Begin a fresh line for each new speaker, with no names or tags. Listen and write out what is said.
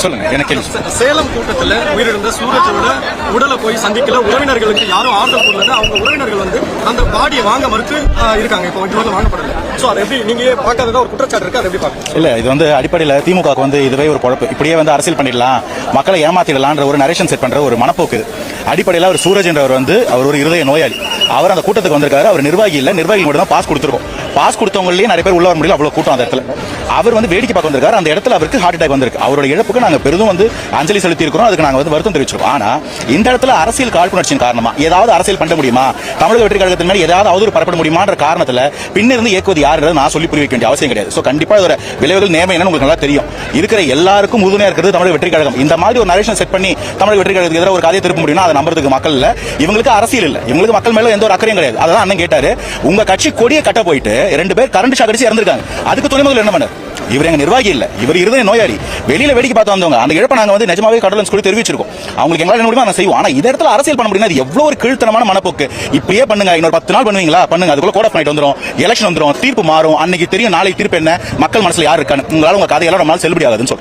சொல்லுங்க, எனக்கு
சேலம் கூட்டத்தில் உயிரிழந்த சூரஜோட உடலை போய் சந்திக்கல, உறவினர்களுக்கு யாரும் ஆறுதல் கூடல, அவங்க உறவினர்கள் வந்து அந்த பாடியை வாங்க மறுத்து இருக்காங்க. இப்போ இதுவரை வாங்கப்படல. ஸோ அதை எப்படி நீங்க பார்க்காததா ஒரு குற்றச்சாட்டு இருக்கு, அதை எப்படி பார்க்க?
இல்ல, இது வந்து அடிப்படையில் திமுக வந்து இதுவே ஒரு குழப்பு. இப்படியே வந்து அரசியல் பண்ணிடலாம், மக்களை ஏமாத்திடலான்ற ஒரு நரேஷன் செட் பண்ற ஒரு மனப்போக்கு. அடிப்படையில் அவர் சூரஜ் என்றவர் வந்து அவர் ஒரு இருதய நோயாளி. அவர் அந்த கூட்டத்துக்கு வந்திருக்காரு. அவர் நிர்வாகி இல்ல, நிர்வாகி மட்டும் தான் பாஸ் கொடுத்துருக்கோம். பாஸ் கொடுத்தவங்களே நிறைய பேர் உள்ள வர முடியல, அவ்வளவு கூட்டம் அந்த இடத்துல. அவர் வந்து வேடிக்கை பார்க்க வந்திருக்காரு. அந்த இடத்துல அவருக்கு ஹார்ட் அட்டாக் வந்திருக்கு. அவரோட இழப்புக்கு நாங்க பெரிதும் வந்து அஞ்சலி செலுத்தி இருக்கிறோம். அதுக்கு நாங்க வந்து வருத்தம் தெரிவிச்சிருக்கோம். ஆனா இந்த இடத்துல அரசியல் காழ்ப்புணர்ச்சியின் காரணமா ஏதாவது அரசியல் பண்ண முடியுமா, தமிழக வெற்றி கழகத்தின் மேல ஏதாவது அவதூறு பரப்ப முடியுமான்ற காரணத்துல பின்னிருந்து இயக்குவது யாருன்றது நான் சொல்லி புரிய வைக்க வேண்டிய அவசியம் கிடையாது. சோ கண்டிப்பா இதோட விளைவுகள் நேர்மை என்னன்னு உங்களுக்கு நல்லா தெரியும். இருக்கிற எல்லாருக்கும் உறுதுணையா இருக்கிறது தமிழக வெற்றி கழகம். இந்த மாதிரி ஒரு நரேஷன் செட் பண்ணி தமிழக வெற்றி கழகத்துக்கு எதிராக ஒரு கதையை திருப்ப முடியும்னா அதை நம்புறதுக்கு மக்கள் இல்ல. இவங்களுக்கு அரசியல் இல்ல, இவங்களுக்கு மக்கள் மேல எந்த ஒரு அக்கறையும் கிடையாது. அதான் அண்ணன் கேட்டாரு, உங்க கட்சி கொடியை கட்ட போயிட்டு 2 பேர் கரண்ட் ஷாக் அடிச்சு இறந்திருக்காங்க. அதுக்கு துணை முதல்வர் என்ன பண்ணாரு? இவர் எங்க நிர்வாகி இல்ல, இவர் இருதய நோயாளி. வெளியில வேடிக்கை பார்த்து வந்தவங்க. அந்த இழப்பை நாங்க வந்து நிஜமாவே கடலன்ஸ் கூட தெரிவிச்சிருக்கோம். அவங்களுக்கு எங்களால என்ன முடியுமோ அதை செய்வோம். ஆனா இந்த இடத்துல அரசியல் பண்ண முடியாது. எவ்வளவு ஒரு கீழ்த்தனமான மனப்போக்கு. இப்படியே பண்ணுங்க, இன்னொரு 10 நாள் பண்ணுவீங்களா பண்ணுங்க, அதுக்குள்ள கோட் ஆஃப் நைட் வந்துரும், எலெக்ஷன் வந்துரும், தீர்ப்பு மாறும். அன்னைக்கு தெரியும் நாளைக்கு தீர்ப்பு என்ன, மக்கள் மனசுல யார் இருக்கான்னு. உங்களால உங்க கதையெல்லாம் நம்மளால செல்லுபடி ஆகுதுன்னு சொல்றேன்.